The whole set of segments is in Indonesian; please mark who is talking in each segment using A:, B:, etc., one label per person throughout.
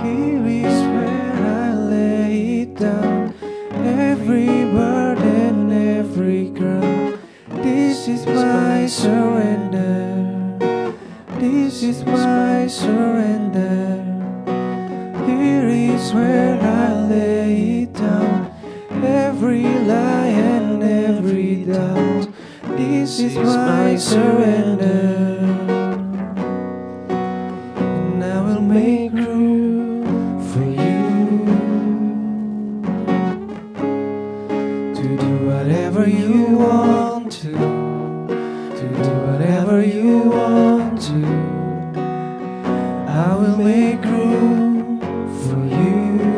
A: Here is where I lay it down, every burden, every crown. This is my surrender. This is my surrender. Here is where I lay it down, every lie and every doubt. This is my surrender. And I will make room for you to do whatever you want to do whatever you want to. I will make room for you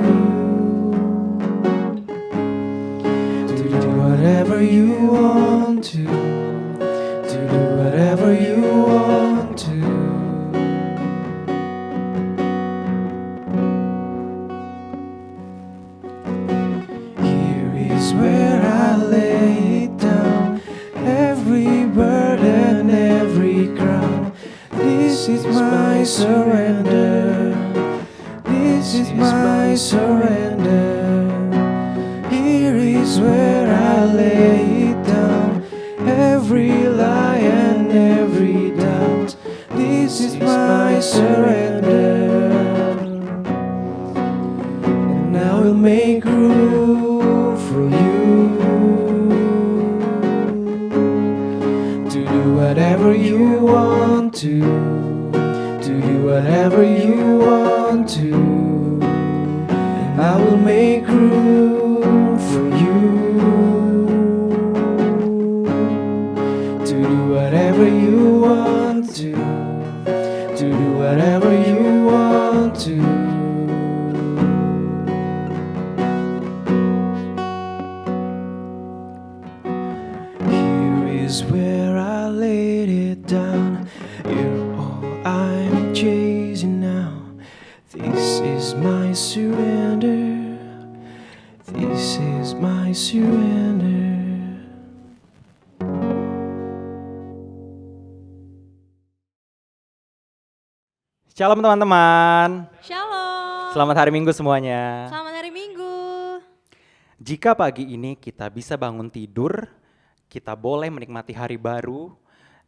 A: to do whatever you want to do whatever you want to. Here is where I lay it down, every burden, every crown. This is my surrender. This is my surrender. Here is where I lay it down, every lie and every doubt. This is my surrender. And I will make room for you to do whatever you want to do whatever you want to. And I will make room for you to do whatever you want to do whatever you want to. Here is where I laid it down. You're all I'm chasing now. This is my surrender. This is my surrender.
B: Shalom teman-teman.
C: Shalom.
B: Selamat hari Minggu semuanya.
C: Selamat hari Minggu.
B: Jika pagi ini kita bisa bangun tidur, kita boleh menikmati hari baru,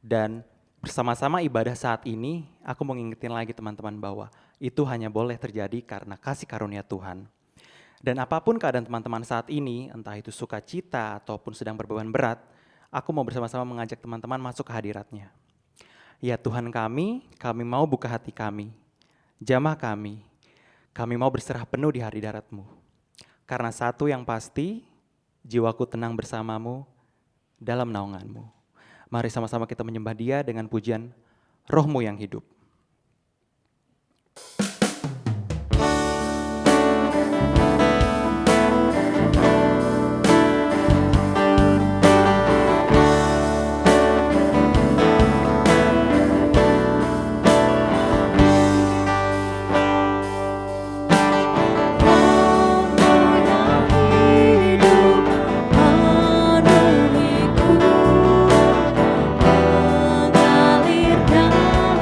B: dan bersama-sama ibadah saat ini, aku mau ngingetin lagi teman-teman bahwa itu hanya boleh terjadi karena kasih karunia Tuhan. Dan apapun keadaan teman-teman saat ini, entah itu sukacita ataupun sedang berbeban berat, aku mau bersama-sama mengajak teman-teman masuk ke hadirat-Nya. Ya Tuhan kami mau buka hati kami, jamah kami mau berserah penuh di hadirat-Mu. Karena satu yang pasti, jiwaku tenang bersamamu dalam naungan-Mu. Mari sama-sama kita menyembah Dia dengan pujian Roh-Mu yang hidup.
C: Mengalir dalam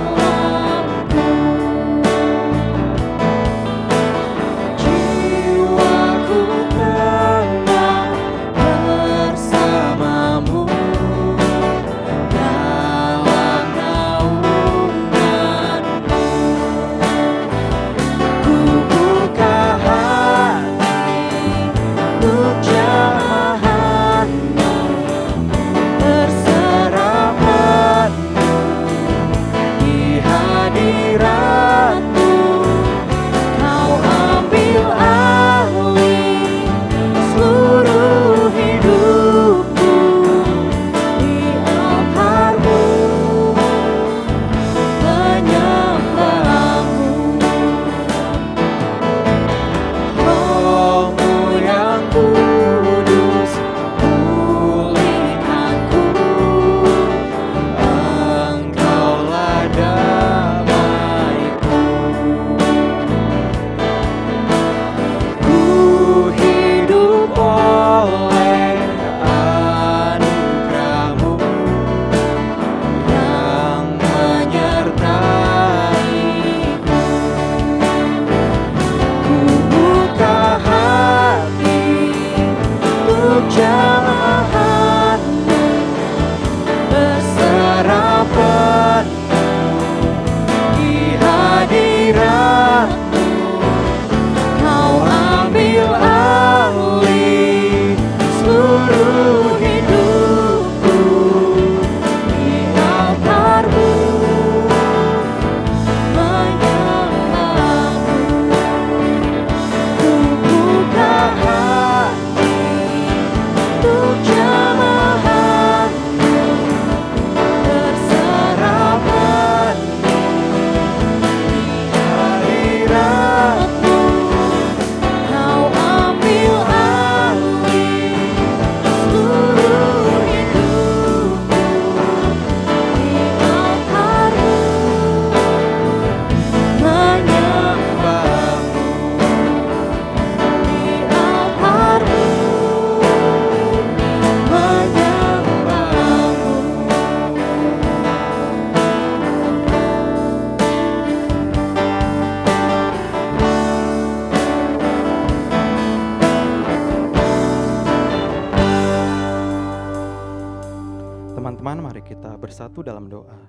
B: bersatu dalam doa.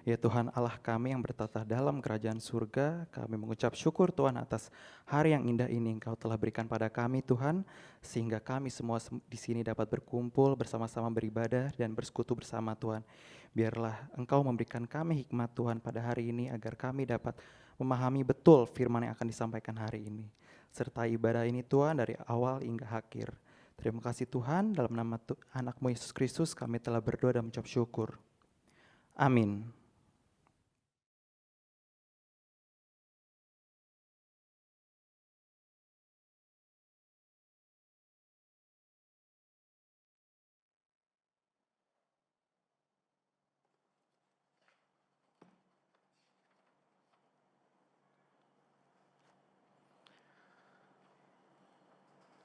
B: Ya Tuhan Allah kami yang bertata dalam kerajaan surga, kami mengucap syukur Tuhan atas hari yang indah ini Engkau telah berikan pada kami Tuhan, sehingga kami semua di sini dapat berkumpul bersama-sama beribadah dan bersekutu bersama Tuhan. Biarlah Engkau memberikan kami hikmat Tuhan pada hari ini agar kami dapat memahami betul firman yang akan disampaikan hari ini. Serta ibadah ini Tuhan dari awal hingga akhir. Terima kasih Tuhan, dalam nama anak-Mu Yesus Kristus kami telah berdoa dan mengucap syukur. Amin.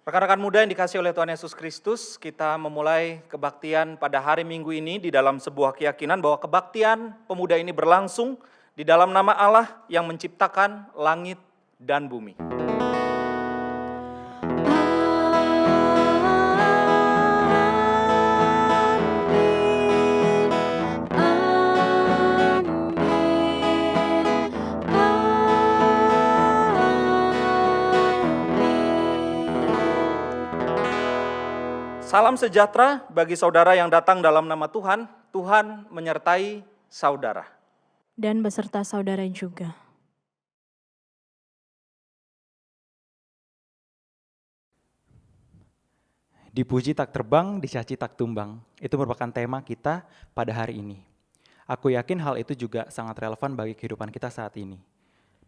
C: Rekan-rekan muda yang dikasihi oleh Tuhan Yesus Kristus, kita memulai kebaktian pada hari Minggu ini di dalam sebuah keyakinan bahwa kebaktian pemuda ini berlangsung di dalam nama Allah yang menciptakan langit dan bumi. Salam sejahtera bagi saudara yang datang dalam nama Tuhan. Tuhan menyertai saudara.
D: Dan beserta saudara juga.
B: Dipuji tak terbang, dicaci tak tumbang. Itu merupakan tema kita pada hari ini. Aku yakin hal itu juga sangat relevan bagi kehidupan kita saat ini.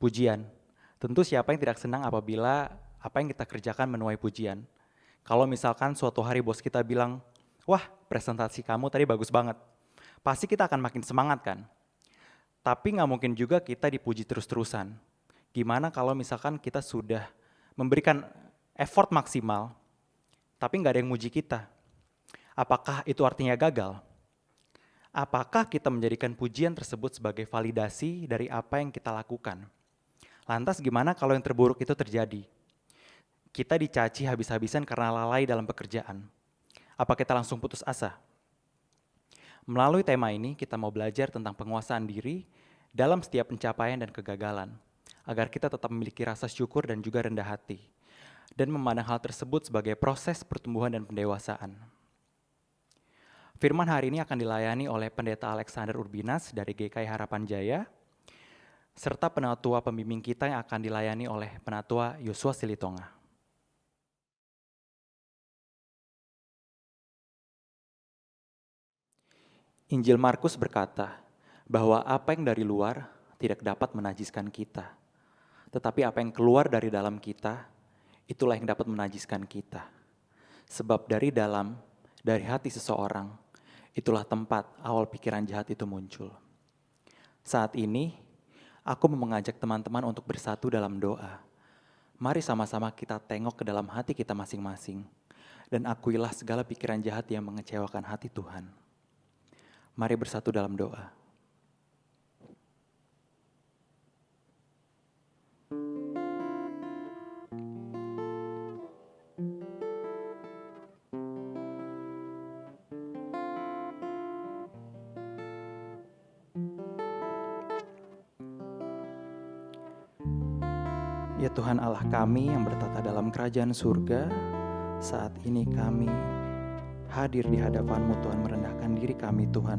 B: Pujian. Tentu siapa yang tidak senang apabila apa yang kita kerjakan menuai pujian. Kalau misalkan suatu hari bos kita bilang, wah presentasi kamu tadi bagus banget. Pasti kita akan makin semangat kan? Tapi gak mungkin juga kita dipuji terus-terusan. Gimana kalau misalkan kita sudah memberikan effort maksimal, tapi gak ada yang muji kita? Apakah itu artinya gagal? Apakah kita menjadikan pujian tersebut sebagai validasi dari apa yang kita lakukan? Lantas gimana kalau yang terburuk itu terjadi? Kita dicaci habis-habisan karena lalai dalam pekerjaan. Apa kita langsung putus asa? Melalui tema ini kita mau belajar tentang penguasaan diri dalam setiap pencapaian dan kegagalan, agar kita tetap memiliki rasa syukur dan juga rendah hati, dan memandang hal tersebut sebagai proses pertumbuhan dan pendewasaan. Firman hari ini akan dilayani oleh Pendeta Alexander Urbinas dari GKI Harapan Jaya, serta penatua pembimbing kita yang akan dilayani oleh penatua Yosua Silitonga. Injil Markus berkata bahwa apa yang dari luar tidak dapat menajiskan kita. Tetapi apa yang keluar dari dalam kita, itulah yang dapat menajiskan kita. Sebab dari dalam, dari hati seseorang, itulah tempat awal pikiran jahat itu muncul. Saat ini, aku mau mengajak teman-teman untuk bersatu dalam doa. Mari sama-sama kita tengok ke dalam hati kita masing-masing. Dan akuilah segala pikiran jahat yang mengecewakan hati Tuhan. Mari bersatu dalam doa. Ya Tuhan Allah kami yang bertata dalam kerajaan surga, saat ini kami hadir di hadapan-Mu Tuhan, merendahkan diri kami Tuhan.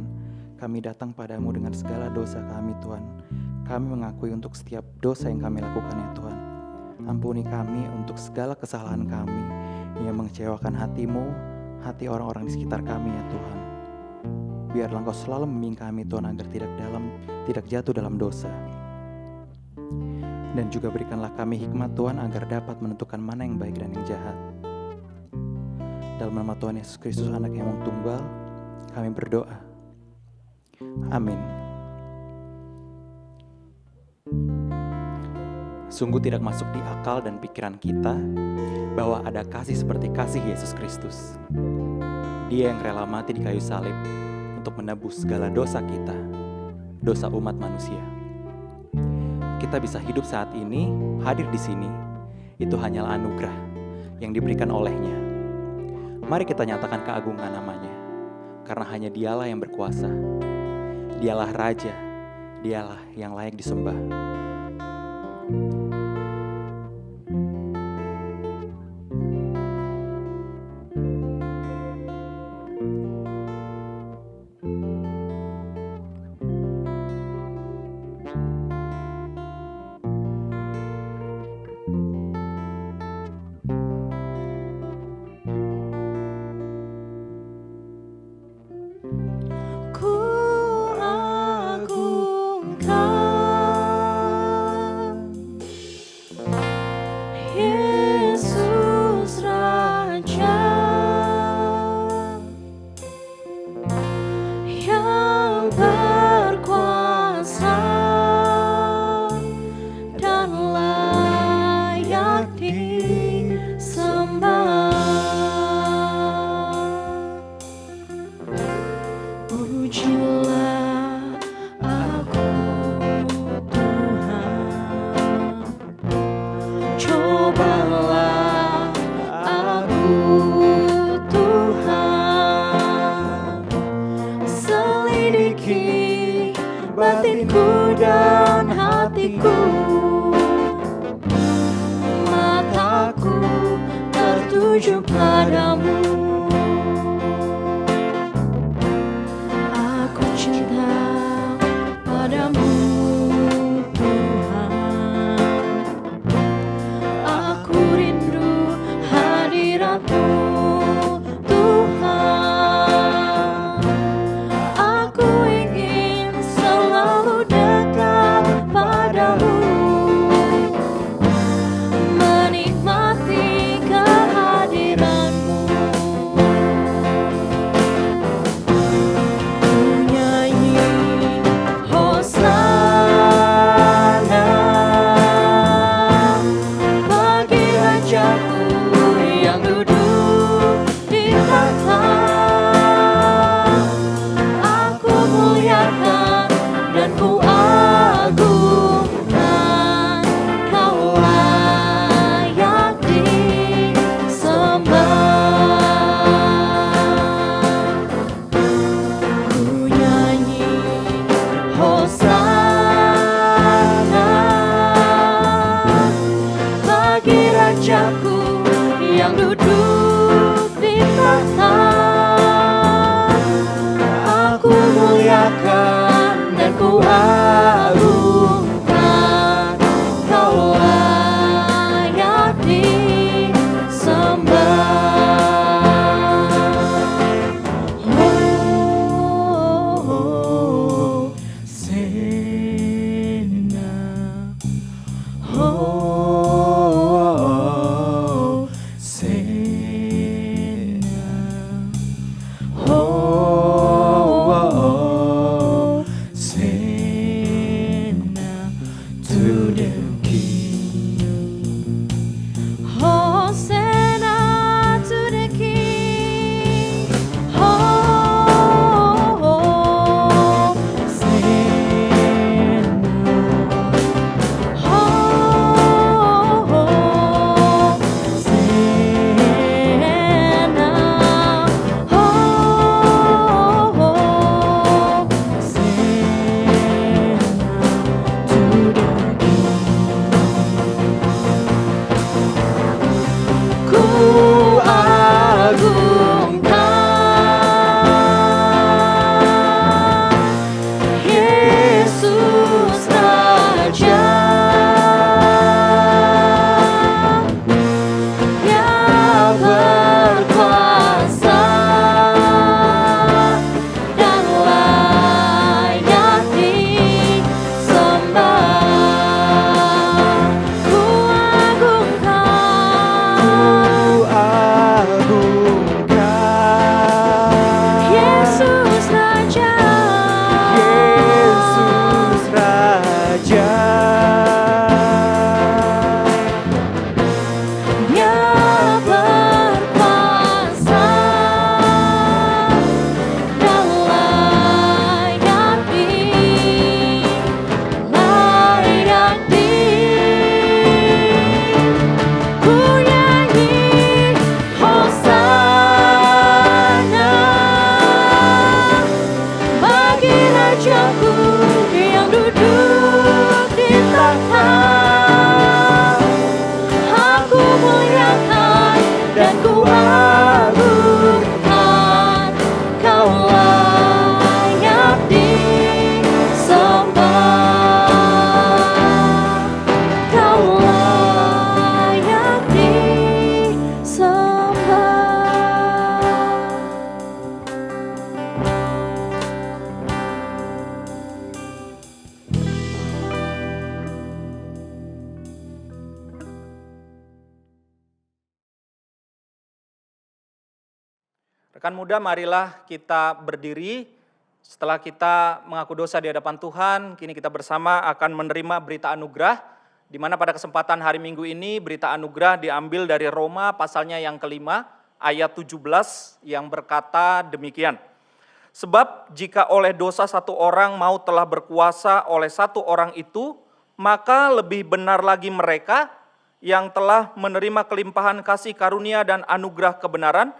B: Kami datang padamu dengan segala dosa kami Tuhan. Kami mengakui untuk setiap dosa yang kami lakukan ya Tuhan. Ampuni kami untuk segala kesalahan kami yang mengecewakan hati-Mu, hati orang-orang di sekitar kami ya Tuhan. Biarlah Engkau selalu membimbing kami Tuhan agar tidak jatuh dalam dosa. Dan juga berikanlah kami hikmat Tuhan agar dapat menentukan mana yang baik dan yang jahat. Dalam nama Tuhan Yesus Kristus, anak yang tunggal, kami berdoa. Amin. Sungguh tidak masuk di akal dan pikiran kita bahwa ada kasih seperti kasih Yesus Kristus. Dia yang rela mati di kayu salib untuk menebus segala dosa kita, dosa umat manusia. Kita bisa hidup saat ini, hadir di sini, itu hanyalah anugerah yang diberikan olehnya. Mari kita nyatakan keagungan namanya. karena hanya Dialah yang berkuasa. Dialah Raja, Dialah yang layak disembah.
D: Ku agungkan Yesus Raja yang berkuasa dan layak disembah. Pujilah aku Tuhan, cobalah aku Tuhan, selidiki batinku dan hatiku, mataku tertuju padamu. Aku cinta padamu Tuhan, aku rindu hadirat-Mu Tuhan, aku ingin selalu dekat padamu, menikmati kehadiran-Mu.
C: Rekan muda, marilah kita berdiri. Setelah kita mengaku dosa di hadapan Tuhan, kini kita bersama akan menerima berita anugerah, di mana pada kesempatan hari Minggu ini berita anugerah diambil dari Roma pasalnya yang kelima, ayat 17 yang berkata demikian. Sebab jika oleh dosa satu orang maut telah berkuasa oleh satu orang itu, maka lebih benar lagi mereka yang telah menerima kelimpahan kasih karunia dan anugerah kebenaran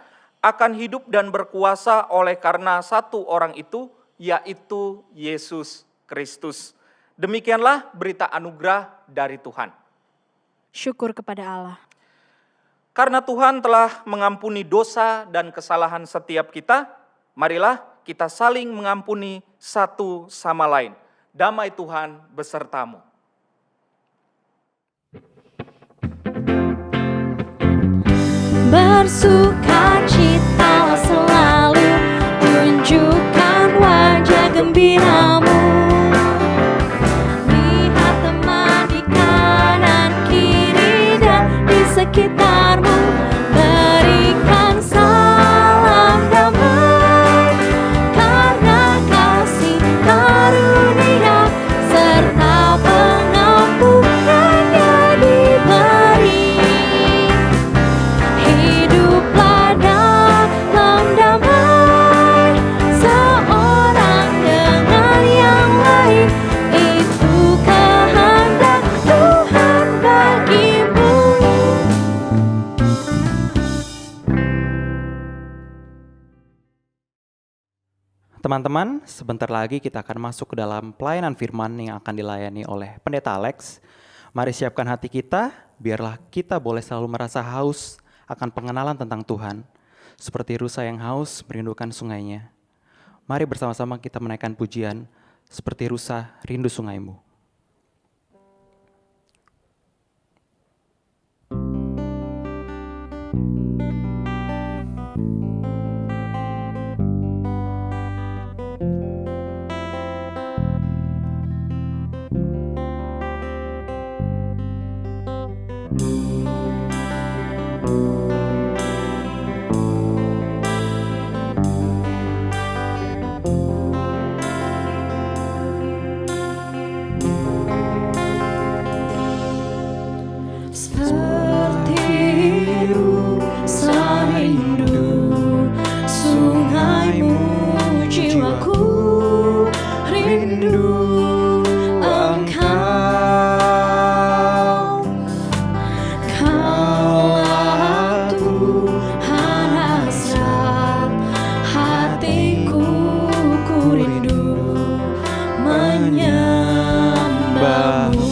C: akan hidup dan berkuasa oleh karena satu orang itu, yaitu Yesus Kristus. Demikianlah berita anugerah dari Tuhan.
D: Syukur kepada Allah.
C: Karena Tuhan telah mengampuni dosa dan kesalahan setiap kita, marilah kita saling mengampuni satu sama lain. Damai Tuhan besertamu.
D: Bersukacitalah selalu, tunjukkan wajah gembiramu. Lihat teman di kanan kiri dan di sekitarmu, berikan salam damai, karena kasih karunia serta pengampunannya diberi. Hiduplah dalam damai, seorang dengan yang lain, itu kehendak Tuhan bagimu.
B: Teman-teman, sebentar lagi kita akan masuk ke dalam pelayanan firman yang akan dilayani oleh Pendeta Alex. Mari siapkan hati kita, biarlah kita boleh selalu merasa haus akan pengenalan tentang Tuhan. Seperti rusa yang haus merindukan sungainya. Mari bersama-sama kita menaikkan pujian, seperti rusa rindu sungaimu.
D: Seperti rusa rindu sungaimu, jiwaku rindu Engkau. Kaulah Tuhan hasrat hatiku, ku rindu menyembahmu.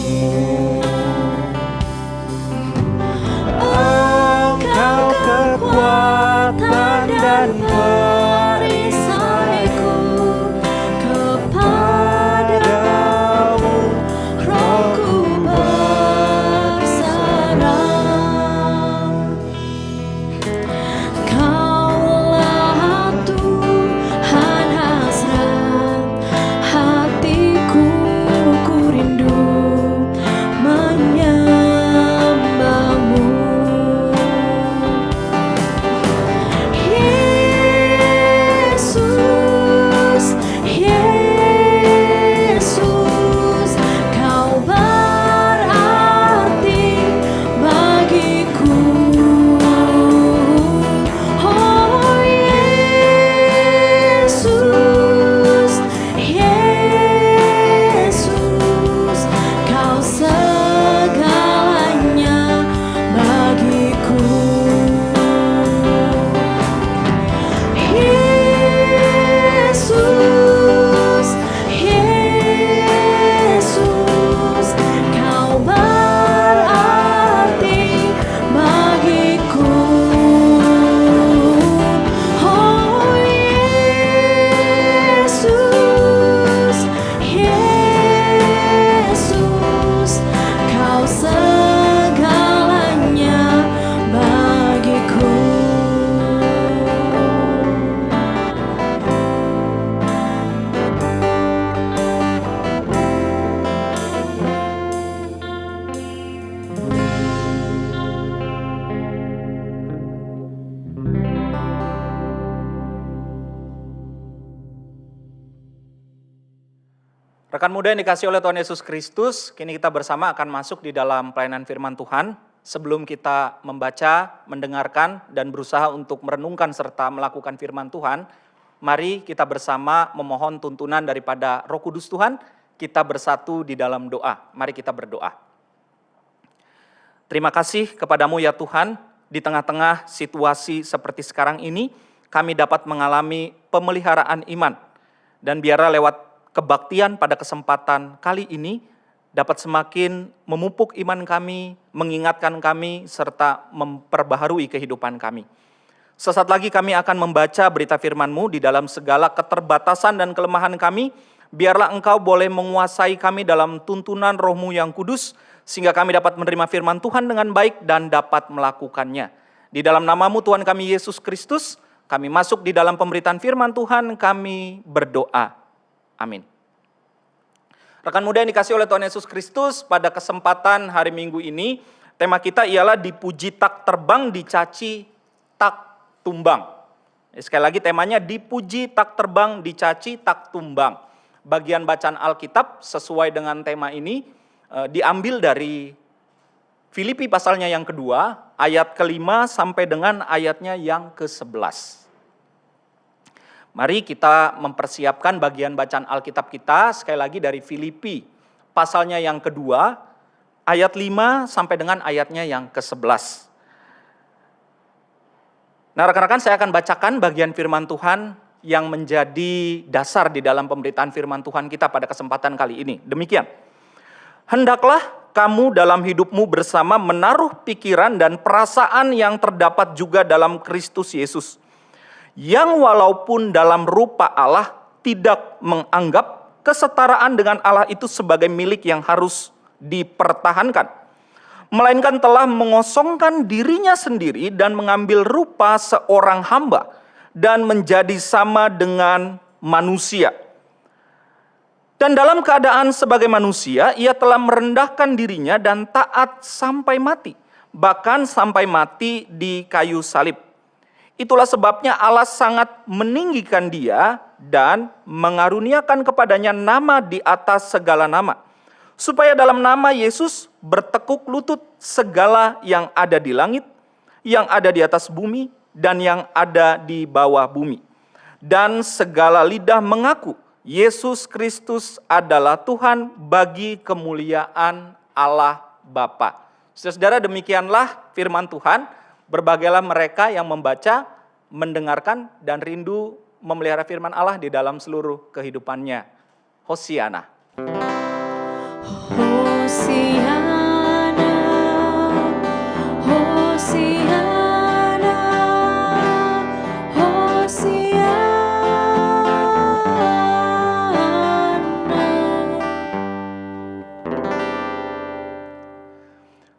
C: Rekan muda yang dikasihi oleh Tuhan Yesus Kristus, kini kita bersama akan masuk di dalam pelayanan firman Tuhan. Sebelum kita membaca, mendengarkan, dan berusaha untuk merenungkan serta melakukan firman Tuhan, mari kita bersama memohon tuntunan daripada Roh Kudus Tuhan, kita bersatu di dalam doa. Mari kita berdoa. Terima kasih kepadamu ya Tuhan, di tengah-tengah situasi seperti sekarang ini, kami dapat mengalami pemeliharaan iman. Dan biarlah lewat kebaktian pada kesempatan kali ini dapat semakin memupuk iman kami, mengingatkan kami, serta memperbaharui kehidupan kami. Sesaat lagi kami akan membaca berita firman-Mu di dalam segala keterbatasan dan kelemahan kami. Biarlah Engkau boleh menguasai kami dalam tuntunan Roh-Mu yang kudus, sehingga kami dapat menerima firman Tuhan dengan baik dan dapat melakukannya. Di dalam nama-Mu Tuhan kami Yesus Kristus, kami masuk di dalam pemberitaan firman Tuhan, kami berdoa. Amin. Rekan muda yang dikasihi oleh Tuhan Yesus Kristus, pada kesempatan hari Minggu ini, tema kita ialah dipuji tak terbang, dicaci tak tumbang. Sekali lagi temanya dipuji tak terbang, dicaci tak tumbang. Bagian bacaan Alkitab sesuai dengan tema ini diambil dari Filipi pasalnya yang kedua, ayat ke-5 sampai dengan ayatnya yang ke-11. Mari kita mempersiapkan bagian bacaan Alkitab kita, sekali lagi dari Filipi, pasalnya yang kedua, ayat 5 sampai dengan ayatnya yang ke-11. Nah rekan-rekan, saya akan bacakan bagian firman Tuhan yang menjadi dasar di dalam pemberitaan firman Tuhan kita pada kesempatan kali ini. Demikian, hendaklah kamu dalam hidupmu bersama menaruh pikiran dan perasaan yang terdapat juga dalam Kristus Yesus, yang walaupun dalam rupa Allah tidak menganggap kesetaraan dengan Allah itu sebagai milik yang harus dipertahankan, melainkan telah mengosongkan dirinya sendiri dan mengambil rupa seorang hamba dan menjadi sama dengan manusia. Dan dalam keadaan sebagai manusia, ia telah merendahkan dirinya dan taat sampai mati, bahkan sampai mati di kayu salib. Itulah sebabnya Allah sangat meninggikan dia dan mengaruniakan kepadanya nama di atas segala nama, supaya dalam nama Yesus bertekuk lutut segala yang ada di langit, yang ada di atas bumi, dan yang ada di bawah bumi. Dan segala lidah mengaku Yesus Kristus adalah Tuhan bagi kemuliaan Allah Bapa. Saudara, demikianlah firman Tuhan. Berbagailah mereka yang membaca, mendengarkan, dan rindu memelihara firman Allah di dalam seluruh kehidupannya. Hosiana.
D: Hosiana, Hosiana, Hosiana.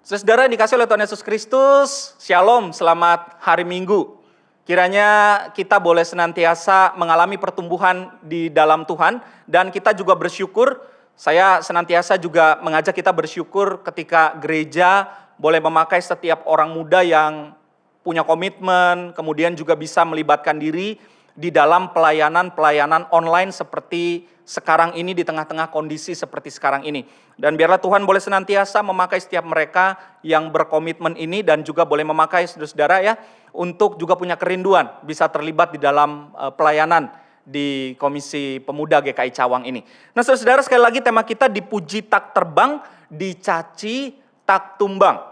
C: Saudara dikasih oleh Tuhan Yesus Kristus, Shalom, selamat hari Minggu. Kiranya kita boleh senantiasa mengalami pertumbuhan di dalam Tuhan, dan kita juga bersyukur. Saya senantiasa juga mengajak kita bersyukur ketika gereja boleh memakai setiap orang muda yang punya komitmen, kemudian juga bisa melibatkan diri di dalam pelayanan online seperti sekarang ini, di tengah-tengah kondisi seperti sekarang ini. Dan biarlah Tuhan boleh senantiasa memakai setiap mereka yang berkomitmen ini, dan juga boleh memakai saudara-saudara ya, untuk juga punya kerinduan bisa terlibat di dalam pelayanan di Komisi Pemuda GKI Cawang ini. Nah saudara, sekali lagi tema kita dipuji tak terbang, dicaci tak tumbang.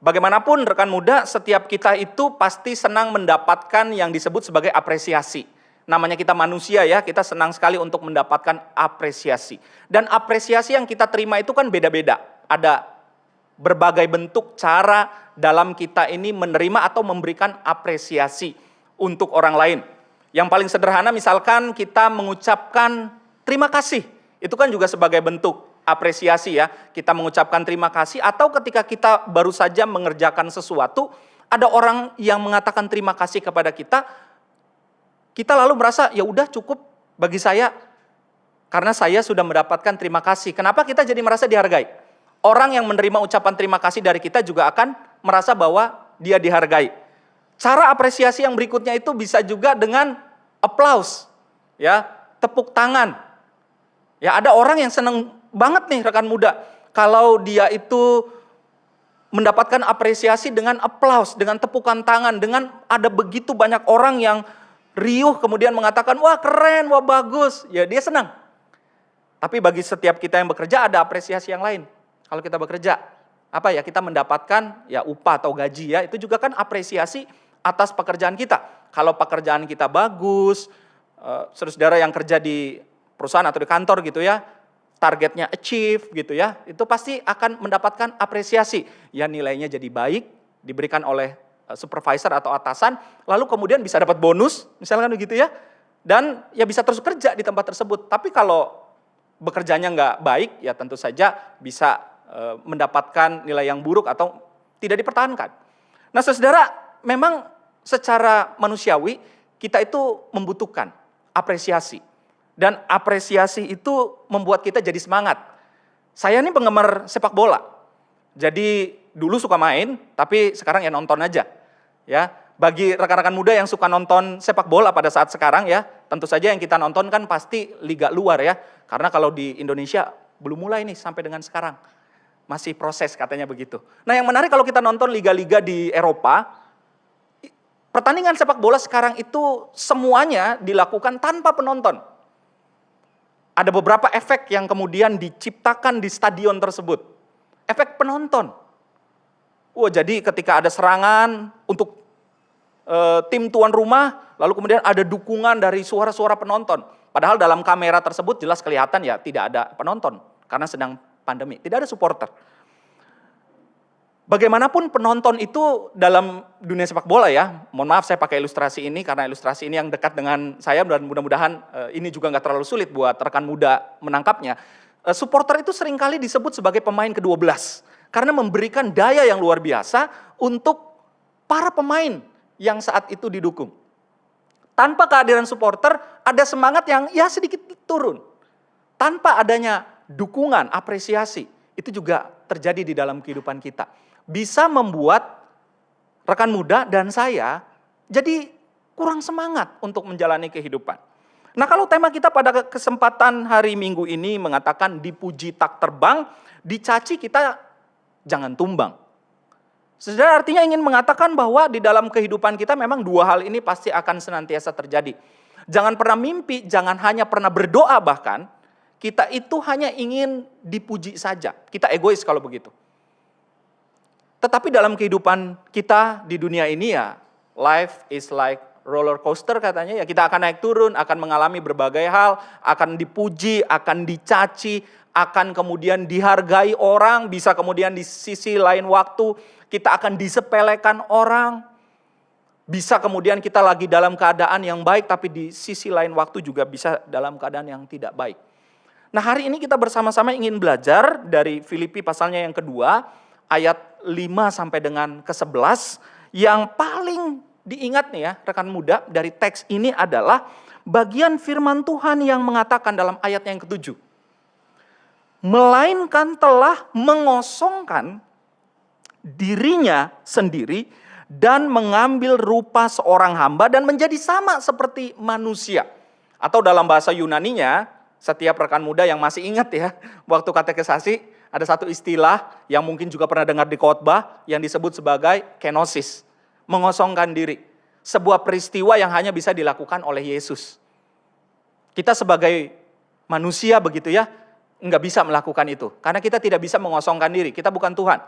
C: Bagaimanapun rekan muda, setiap kita itu pasti senang mendapatkan yang disebut sebagai apresiasi. Namanya kita manusia ya, kita senang sekali untuk mendapatkan apresiasi. Dan apresiasi yang kita terima itu kan beda-beda. Ada berbagai bentuk cara dalam kita ini menerima atau memberikan apresiasi untuk orang lain. Yang paling sederhana misalkan kita mengucapkan terima kasih. Itu kan juga sebagai bentuk apresiasi ya. Kita mengucapkan terima kasih, atau ketika kita baru saja mengerjakan sesuatu, ada orang yang mengatakan terima kasih kepada kita, kita lalu merasa ya udah cukup bagi saya karena saya sudah mendapatkan terima kasih. Kenapa kita jadi merasa dihargai? Orang yang menerima ucapan terima kasih dari kita juga akan merasa bahwa dia dihargai. Cara apresiasi yang berikutnya itu bisa juga dengan applause, ya, tepuk tangan. Ya, ada orang yang senang banget nih rekan muda kalau dia itu mendapatkan apresiasi dengan aplaus, dengan tepukan tangan, dengan ada begitu banyak orang yang riuh kemudian mengatakan, wah keren, wah bagus. Ya dia senang. Tapi bagi setiap kita yang bekerja ada apresiasi yang lain. Kalau kita bekerja, apa ya, kita mendapatkan ya upah atau gaji ya, itu juga kan apresiasi atas pekerjaan kita. Kalau pekerjaan kita bagus, saudara yang kerja di perusahaan atau di kantor gitu ya, targetnya achieve gitu ya, itu pasti akan mendapatkan apresiasi. Ya nilainya jadi baik, diberikan oleh supervisor atau atasan, lalu kemudian bisa dapat bonus, misalkan begitu ya, dan ya bisa terus kerja di tempat tersebut. Tapi kalau bekerjanya nggak baik, ya tentu saja bisa mendapatkan nilai yang buruk atau tidak dipertahankan. Nah saudara, memang secara manusiawi kita itu membutuhkan apresiasi. Dan apresiasi itu membuat kita jadi semangat. Saya ini penggemar sepak bola. Jadi dulu suka main, tapi sekarang ya nonton aja. Ya, bagi rekan-rekan muda yang suka nonton sepak bola pada saat sekarang ya, tentu saja yang kita nonton kan pasti liga luar ya. Karena kalau di Indonesia belum mulai nih sampai dengan sekarang. Masih proses katanya begitu. Nah, yang menarik kalau kita nonton liga-liga di Eropa, pertandingan sepak bola sekarang itu semuanya dilakukan tanpa penonton. Ada beberapa efek yang kemudian diciptakan di stadion tersebut. Efek penonton. Wah, jadi ketika ada serangan untuk tim tuan rumah, lalu kemudian ada dukungan dari suara-suara penonton. Padahal dalam kamera tersebut jelas kelihatan ya tidak ada penonton karena sedang pandemi, tidak ada supporter. Bagaimanapun penonton itu dalam dunia sepak bola ya, mohon maaf saya pakai ilustrasi ini karena ilustrasi ini yang dekat dengan saya dan mudah-mudahan ini juga nggak terlalu sulit buat rekan muda menangkapnya. Supporter itu seringkali disebut sebagai pemain ke-12 karena memberikan daya yang luar biasa untuk para pemain yang saat itu didukung. Tanpa kehadiran supporter ada semangat yang ya sedikit turun. Tanpa adanya dukungan, apresiasi, itu juga terjadi di dalam kehidupan kita. Bisa membuat rekan muda dan saya jadi kurang semangat untuk menjalani kehidupan. Nah, kalau tema kita pada kesempatan hari Minggu ini mengatakan dipuji tak terbang, dicaci kita jangan tumbang. Saudara, artinya ingin mengatakan bahwa di dalam kehidupan kita memang dua hal ini pasti akan senantiasa terjadi. Jangan pernah mimpi, jangan hanya pernah berdoa bahkan, kita itu hanya ingin dipuji saja. Kita egois kalau begitu. Tetapi dalam kehidupan kita di dunia ini ya, life is like roller coaster katanya ya, kita akan naik turun, akan mengalami berbagai hal, akan dipuji, akan dicaci, akan kemudian dihargai orang, bisa kemudian di sisi lain waktu kita akan disepelekan orang, bisa kemudian kita lagi dalam keadaan yang baik tapi di sisi lain waktu juga bisa dalam keadaan yang tidak baik. Nah, hari ini kita bersama-sama ingin belajar dari Filipi pasalnya yang kedua, ayat 5 sampai dengan ke-11, yang paling diingat nih ya rekan muda dari teks ini adalah bagian firman Tuhan yang mengatakan dalam ayat yang ke-7. Melainkan telah mengosongkan dirinya sendiri dan mengambil rupa seorang hamba dan menjadi sama seperti manusia. Atau dalam bahasa Yunaninya, setiap rekan muda yang masih ingat ya, waktu katekisasi ada satu istilah yang mungkin juga pernah dengar di khotbah yang disebut sebagai kenosis, mengosongkan diri. Sebuah peristiwa yang hanya bisa dilakukan oleh Yesus. Kita sebagai manusia begitu ya, nggak bisa melakukan itu. Karena kita tidak bisa mengosongkan diri, kita bukan Tuhan.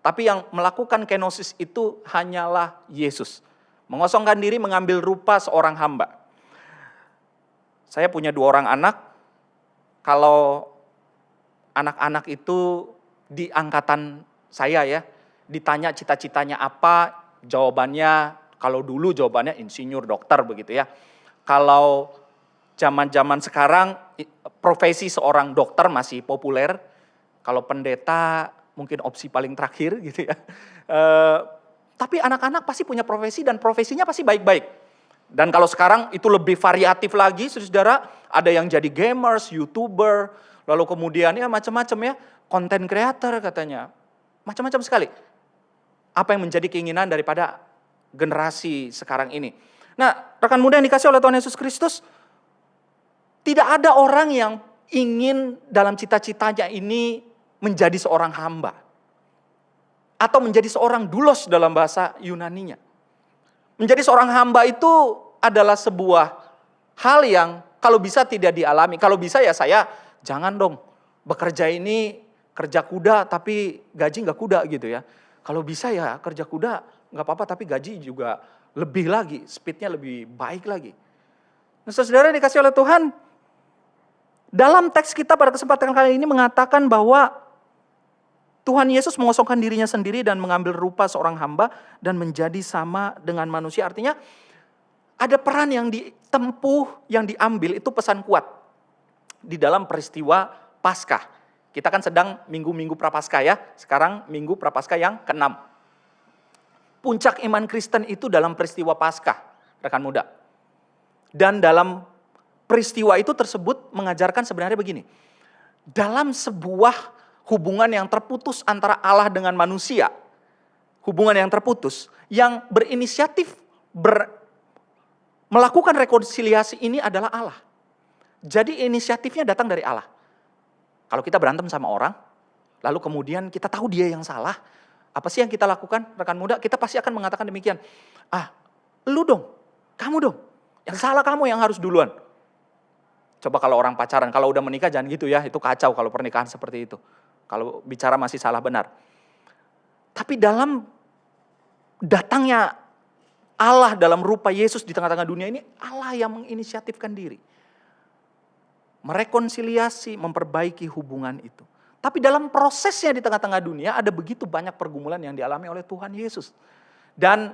C: Tapi yang melakukan kenosis itu hanyalah Yesus. Mengosongkan diri, mengambil rupa seorang hamba. Saya punya 2 orang anak, kalau anak-anak itu di angkatan saya ya, ditanya cita-citanya apa, jawabannya kalau dulu jawabannya insinyur, dokter begitu ya. Kalau zaman-zaman sekarang profesi seorang dokter masih populer, kalau pendeta mungkin opsi paling terakhir gitu ya. Tapi anak-anak pasti punya profesi dan profesinya pasti baik-baik. Dan kalau sekarang itu lebih variatif lagi, saudara, ada yang jadi gamers, YouTuber, lalu kemudian ya macam-macam ya, content creator katanya. Macam-macam sekali. Apa yang menjadi keinginan daripada generasi sekarang ini. Nah, rekan muda yang dikasih oleh Tuhan Yesus Kristus, tidak ada orang yang ingin dalam cita-citanya ini menjadi seorang hamba. Atau menjadi seorang doulos dalam bahasa Yunaninya. Menjadi seorang hamba itu adalah sebuah hal yang kalau bisa tidak dialami. Kalau bisa ya saya jangan dong bekerja ini kerja kuda tapi gaji nggak kuda gitu ya. Kalau bisa ya kerja kuda nggak apa-apa tapi gaji juga lebih lagi, speednya lebih baik lagi. Nah, saudara dikasih oleh Tuhan, dalam teks kita pada kesempatan kali ini mengatakan bahwa Tuhan Yesus mengosongkan dirinya sendiri dan mengambil rupa seorang hamba dan menjadi sama dengan manusia. Artinya ada peran yang ditempuh, yang diambil, itu pesan kuat di dalam peristiwa Paskah. Kita kan sedang minggu-minggu Prapaskah ya, sekarang minggu Prapaskah yang ke-6. Puncak iman Kristen itu dalam peristiwa Paskah, rekan muda. Dan dalam peristiwa itu tersebut mengajarkan sebenarnya begini. Dalam sebuah hubungan yang terputus antara Allah dengan manusia, hubungan yang terputus, yang berinisiatif melakukan rekonsiliasi ini adalah Allah. Jadi inisiatifnya datang dari Allah. Kalau kita berantem sama orang, lalu kemudian kita tahu dia yang salah, apa sih yang kita lakukan, rekan muda? Kita pasti akan mengatakan demikian. Lu dong, kamu dong, yang salah kamu yang harus duluan. Coba kalau orang pacaran, kalau udah menikah jangan gitu ya, itu kacau kalau pernikahan seperti itu. Kalau bicara masih salah benar. Tapi dalam datangnya Allah dalam rupa Yesus di tengah-tengah dunia ini, Allah yang menginisiatifkan diri. Merekonsiliasi, memperbaiki hubungan itu. Tapi dalam prosesnya di tengah-tengah dunia ada begitu banyak pergumulan yang dialami oleh Tuhan Yesus. Dan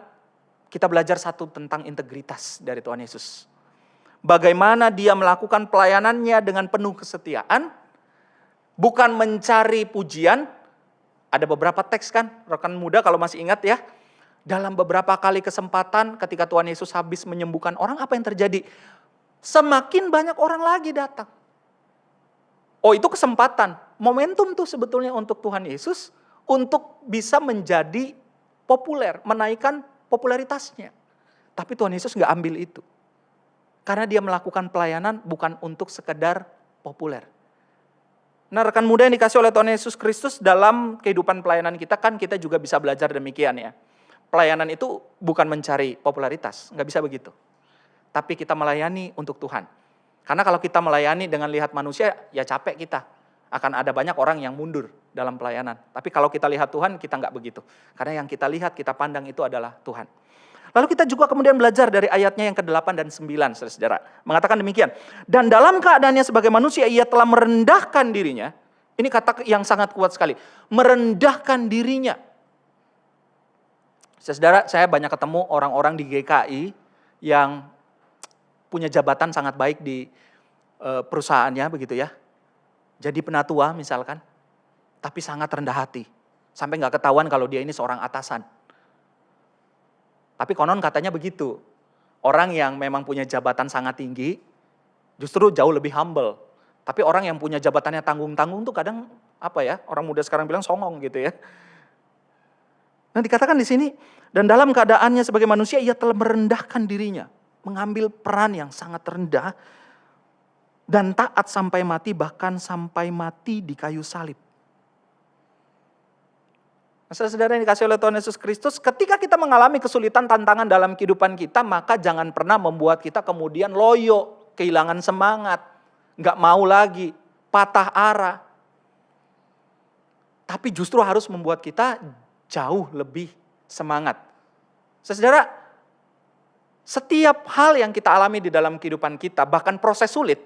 C: kita belajar satu tentang integritas dari Tuhan Yesus. Bagaimana dia melakukan pelayanannya dengan penuh kesetiaan, bukan mencari pujian. Ada beberapa teks kan, rekan muda kalau masih ingat ya. Dalam beberapa kali kesempatan ketika Tuhan Yesus habis menyembuhkan orang, apa yang terjadi? Semakin banyak orang lagi datang. Oh, itu kesempatan, momentum tuh sebetulnya untuk Tuhan Yesus untuk bisa menjadi populer, menaikkan popularitasnya. Tapi Tuhan Yesus nggak ambil itu. Karena dia melakukan pelayanan bukan untuk sekedar populer. Nah, rekan muda yang dikasih oleh Tuhan Yesus Kristus, dalam kehidupan pelayanan kita kan kita juga bisa belajar demikian ya. Pelayanan itu bukan mencari popularitas, nggak bisa begitu. Tapi kita melayani untuk Tuhan. Karena kalau kita melayani dengan lihat manusia, ya capek kita. Akan ada banyak orang yang mundur dalam pelayanan. Tapi kalau kita lihat Tuhan, kita nggak begitu. Karena yang kita lihat, kita pandang itu adalah Tuhan. Lalu kita juga kemudian belajar dari ayatnya yang ke-8 dan 9, saudara. Mengatakan demikian. Dan dalam keadaannya sebagai manusia, ia telah merendahkan dirinya. Ini kata yang sangat kuat sekali. Merendahkan dirinya. Saudara, saya banyak ketemu orang-orang di GKI yang punya jabatan sangat baik di perusahaannya begitu ya. Jadi penatua misalkan, tapi sangat rendah hati. Sampai nggak ketahuan kalau dia ini seorang atasan. Tapi konon katanya begitu. Orang yang memang punya jabatan sangat tinggi, justru jauh lebih humble. Tapi orang yang punya jabatannya tanggung-tanggung tuh kadang orang muda sekarang bilang songong gitu ya. Nah, dikatakan di sini, dan dalam keadaannya sebagai manusia ia telah merendahkan dirinya, mengambil peran yang sangat rendah dan taat sampai mati, bahkan sampai mati di kayu salib. Saudara yang dikasih oleh Tuhan Yesus Kristus, ketika kita mengalami kesulitan, tantangan dalam kehidupan kita, maka jangan pernah membuat kita kemudian loyo, kehilangan semangat, nggak mau lagi, patah arah. Tapi justru harus membuat kita jauh lebih semangat. Saudara, setiap hal yang kita alami di dalam kehidupan kita, bahkan proses sulit,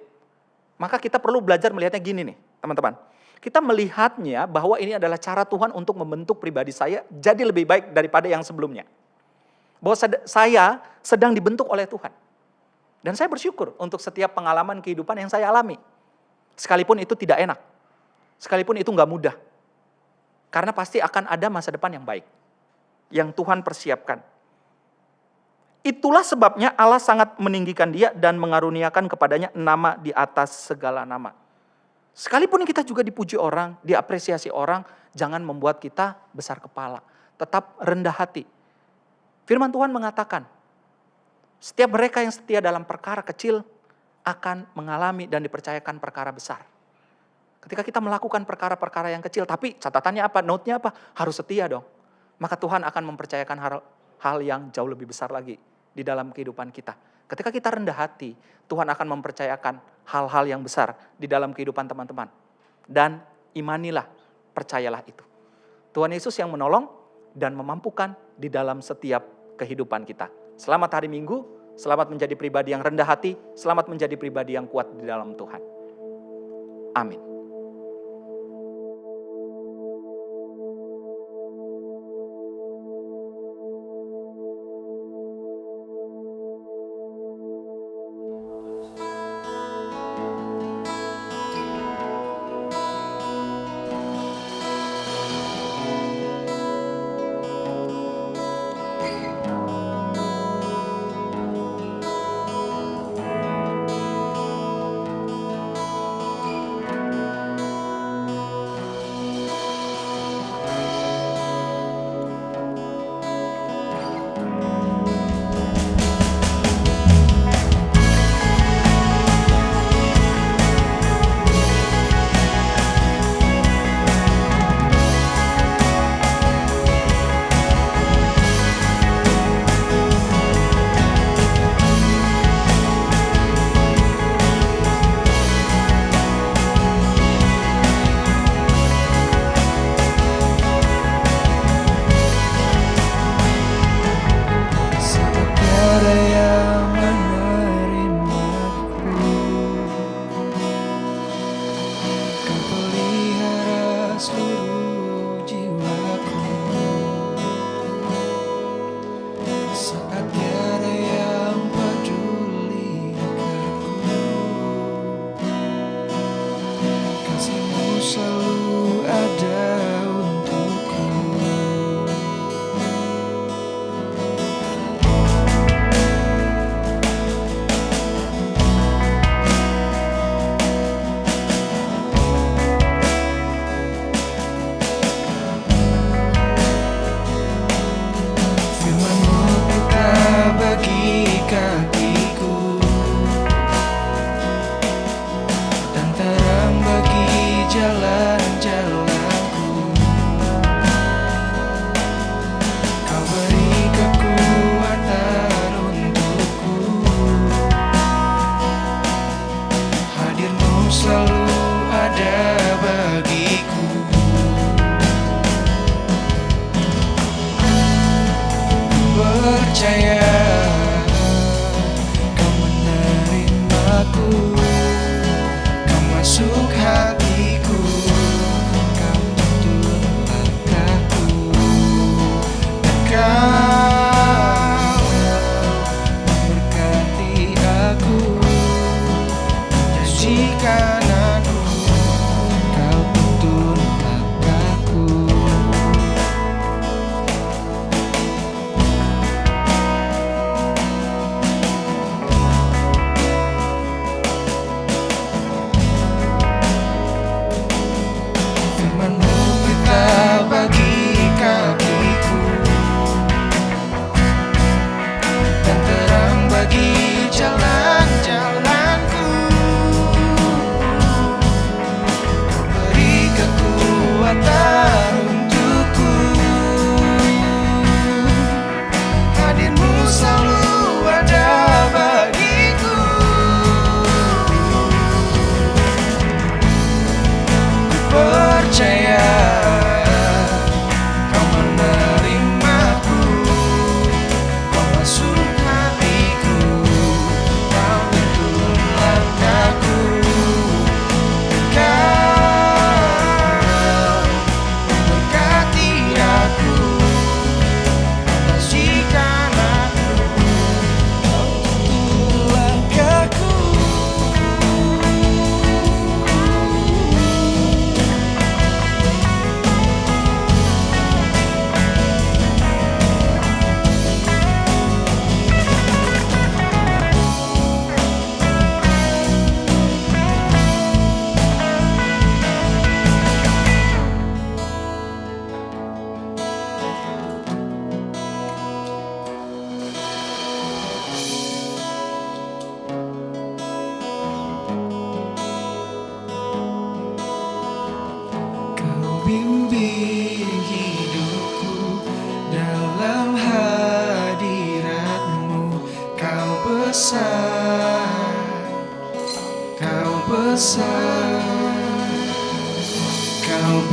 C: maka kita perlu belajar melihatnya gini nih, teman-teman. Kita melihatnya bahwa ini adalah cara Tuhan untuk membentuk pribadi saya jadi lebih baik daripada yang sebelumnya. Bahwa saya sedang dibentuk oleh Tuhan. Dan saya bersyukur untuk setiap pengalaman kehidupan yang saya alami. Sekalipun itu tidak enak. Sekalipun itu nggak mudah. Karena pasti akan ada masa depan yang baik. Yang Tuhan persiapkan. Itulah sebabnya Allah sangat meninggikan dia dan mengaruniakan kepadanya nama di atas segala nama. Sekalipun kita juga dipuji orang, diapresiasi orang, jangan membuat kita besar kepala. Tetap rendah hati. Firman Tuhan mengatakan, setiap mereka yang setia dalam perkara kecil akan mengalami dan dipercayakan perkara besar. Ketika kita melakukan perkara-perkara yang kecil, tapi catatannya apa? Note-nya apa? Harus setia dong. Maka Tuhan akan mempercayakan hal yang jauh lebih besar lagi di dalam kehidupan kita. Ketika kita rendah hati, Tuhan akan mempercayakan hal-hal yang besar di dalam kehidupan teman-teman. Dan imanilah, percayalah itu. Tuhan Yesus yang menolong dan memampukan di dalam setiap kehidupan kita. Selamat hari Minggu, selamat menjadi pribadi yang rendah hati, selamat menjadi pribadi yang kuat di dalam Tuhan. Amin.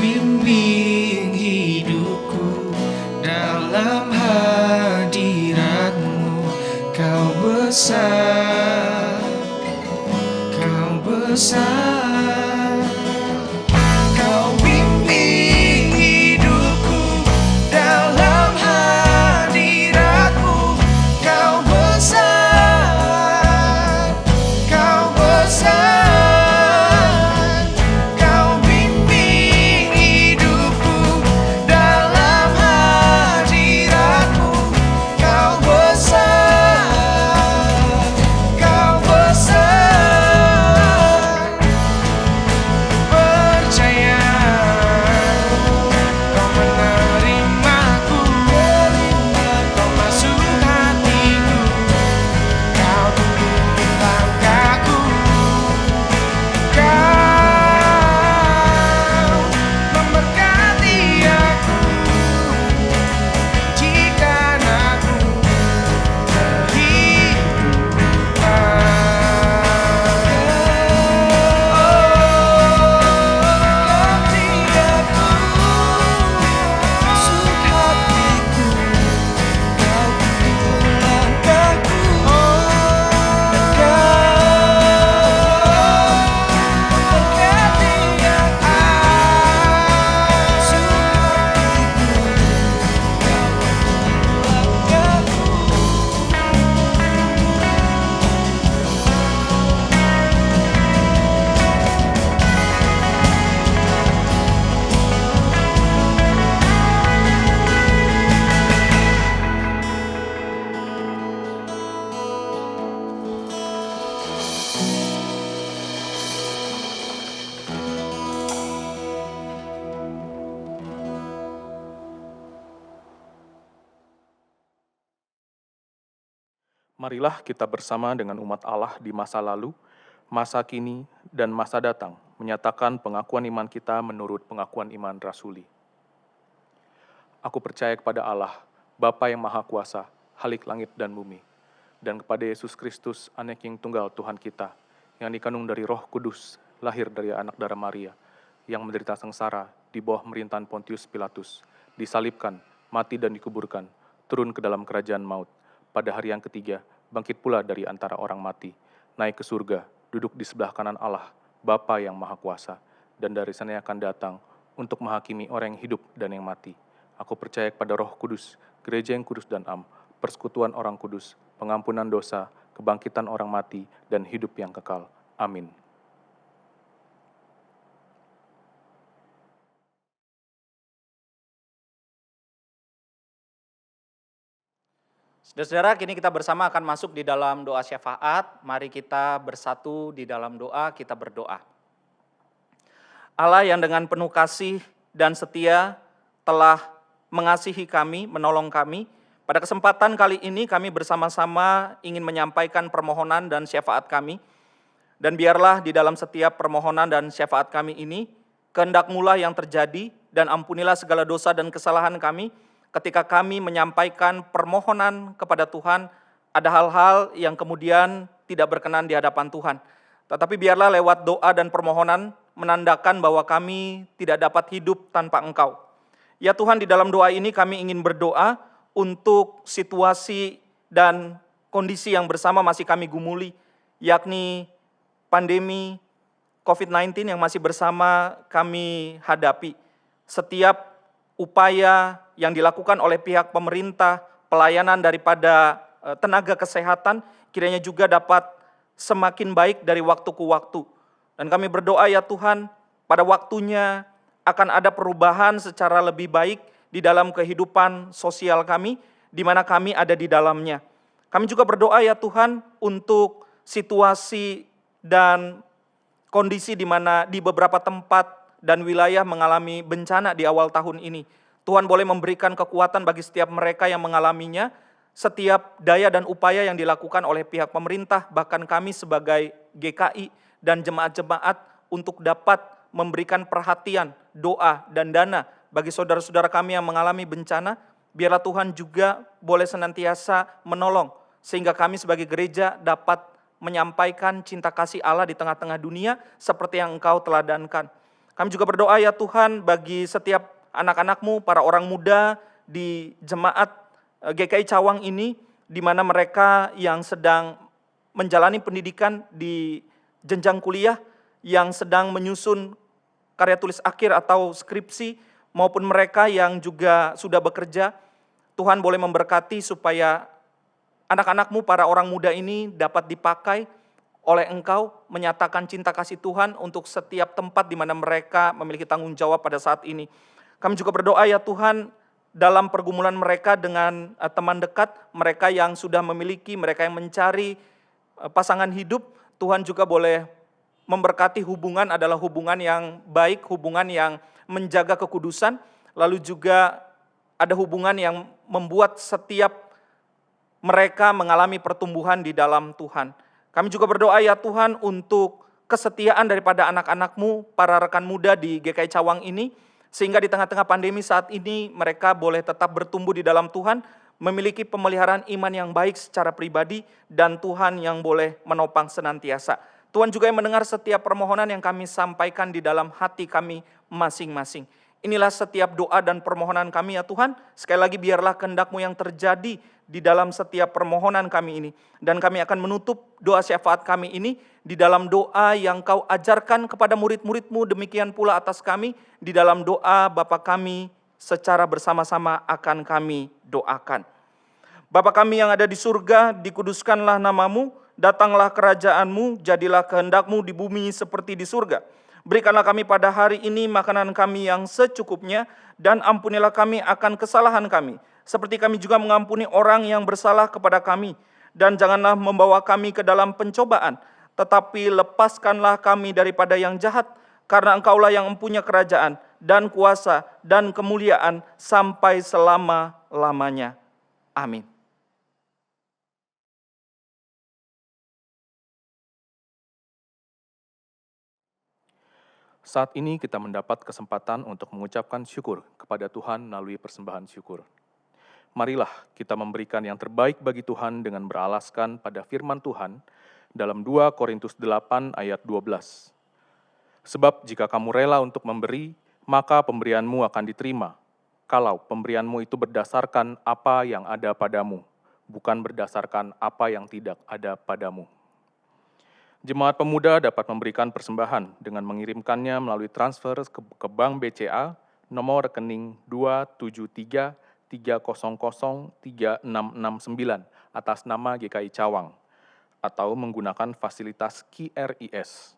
A: bimbing hidupku dalam hadirat-Mu. Kau besar, Kau besar. Kau bimbing hidupku dalam hadirat-Mu. Kau besar, Kau besar. Kau bimbing hidupku dalam hadirat-Mu. Kau besar, Kau besar. Percaya Kau menerimaku, Kau masuk hatiku, Kau tuntun langkahku, Kau memberkati aku jika aku
C: Marilah kita bersama dengan umat Allah di masa lalu, masa kini, dan masa datang, menyatakan pengakuan iman kita menurut pengakuan iman rasuli. Aku percaya kepada Allah, Bapa yang Maha Kuasa, Halik langit dan bumi, dan kepada Yesus Kristus, Anak yang tunggal Tuhan kita, yang dikandung dari Roh Kudus, lahir dari anak darah Maria, yang menderita sengsara di bawah pemerintahan Pontius Pilatus, disalibkan, mati dan dikuburkan, turun ke dalam kerajaan maut. Pada hari yang ketiga, bangkit pula dari antara orang mati, naik ke surga, duduk di sebelah kanan Allah, Bapa yang Maha Kuasa, dan dari sana akan datang untuk menghakimi orang yang hidup dan yang mati. Aku percaya kepada Roh Kudus, gereja yang kudus dan am, persekutuan orang kudus, pengampunan dosa, kebangkitan orang mati, dan hidup yang kekal. Amin.
E: Saudara-saudara, kini kita bersama akan masuk di dalam doa syafaat. Mari kita bersatu di dalam doa, kita berdoa. Allah yang dengan penuh kasih dan setia telah mengasihi kami, menolong kami. Pada kesempatan kali ini kami bersama-sama ingin menyampaikan permohonan dan syafaat kami. Dan biarlah di dalam setiap permohonan dan syafaat kami ini, kehendak-Mu lah yang terjadi, dan ampunilah segala dosa dan kesalahan kami. Ketika kami menyampaikan permohonan kepada Tuhan, ada hal-hal yang kemudian tidak berkenan di hadapan Tuhan. Tetapi biarlah lewat doa dan permohonan menandakan bahwa kami tidak dapat hidup tanpa Engkau. Ya Tuhan, di dalam doa ini kami ingin berdoa untuk situasi dan kondisi yang bersama masih kami gumuli, yakni pandemi COVID-19 yang masih bersama kami hadapi. Setiap upaya yang dilakukan oleh pihak pemerintah, pelayanan daripada tenaga kesehatan, kiranya juga dapat semakin baik dari waktu ke waktu. Dan kami berdoa ya Tuhan, pada waktunya akan ada perubahan secara lebih baik di dalam kehidupan sosial kami, di mana kami ada di dalamnya. Kami juga berdoa ya Tuhan untuk situasi dan kondisi di mana di beberapa tempat dan wilayah mengalami bencana di awal tahun ini. Tuhan boleh memberikan kekuatan bagi setiap mereka yang mengalaminya, setiap daya dan upaya yang dilakukan oleh pihak pemerintah, bahkan kami sebagai GKI dan jemaat-jemaat untuk dapat memberikan perhatian, doa, dan dana bagi saudara-saudara kami yang mengalami bencana. Biarlah Tuhan juga boleh senantiasa menolong, sehingga kami sebagai gereja dapat menyampaikan cinta kasih Allah di tengah-tengah dunia seperti yang Engkau teladankan. Kami juga berdoa ya Tuhan bagi setiap anak-anak-Mu, para orang muda di jemaat GKI Cawang ini, di mana mereka yang sedang menjalani pendidikan di jenjang kuliah, yang sedang menyusun karya tulis akhir atau skripsi, maupun mereka yang juga sudah bekerja. Tuhan boleh memberkati supaya anak-anak-Mu, para orang muda ini dapat dipakai oleh Engkau, menyatakan cinta kasih Tuhan untuk setiap tempat di mana mereka memiliki tanggung jawab pada saat ini. Kami juga berdoa ya Tuhan, dalam pergumulan mereka dengan teman dekat, mereka yang sudah memiliki, mereka yang mencari pasangan hidup, Tuhan juga boleh memberkati hubungan adalah hubungan yang baik, hubungan yang menjaga kekudusan, lalu juga ada hubungan yang membuat setiap mereka mengalami pertumbuhan di dalam Tuhan. Kami juga berdoa ya Tuhan untuk kesetiaan daripada anak-anak-Mu, para rekan muda di GKI Cawang ini, sehingga di tengah-tengah pandemi saat ini mereka boleh tetap bertumbuh di dalam Tuhan, memiliki pemeliharaan iman yang baik secara pribadi, dan Tuhan yang boleh menopang senantiasa. Tuhan juga yang mendengar setiap permohonan yang kami sampaikan di dalam hati kami masing-masing. Inilah setiap doa dan permohonan kami ya Tuhan. Sekali lagi biarlah kehendak-Mu yang terjadi di dalam setiap permohonan kami ini. Dan kami akan menutup doa syafaat kami ini di dalam doa yang Kau ajarkan kepada murid-murid-Mu, demikian pula atas kami, di dalam doa Bapa kami secara bersama-sama akan kami doakan. Bapa kami yang ada di surga, dikuduskanlah nama-Mu, datanglah kerajaan-Mu, jadilah kehendak-Mu di bumi seperti di surga. Berikanlah kami pada hari ini makanan kami yang secukupnya, dan ampunilah kami akan kesalahan kami, seperti kami juga mengampuni orang yang bersalah kepada kami. Dan janganlah membawa kami ke dalam pencobaan, tetapi lepaskanlah kami daripada yang jahat, karena Engkaulah yang mempunyai kerajaan, dan kuasa, dan kemuliaan, sampai selama-lamanya. Amin.
F: Saat ini kita mendapat kesempatan untuk mengucapkan syukur kepada Tuhan melalui persembahan syukur. Marilah kita memberikan yang terbaik bagi Tuhan dengan beralaskan pada firman Tuhan dalam 2 Korintus 8 ayat 12. Sebab jika kamu rela untuk memberi, maka pemberianmu akan diterima, kalau pemberianmu itu berdasarkan apa yang ada padamu, bukan berdasarkan apa yang tidak ada padamu. Jemaat pemuda dapat memberikan persembahan dengan mengirimkannya melalui transfer ke Bank BCA nomor rekening 27330036669 atas nama GKI Cawang, atau menggunakan fasilitas QRIS,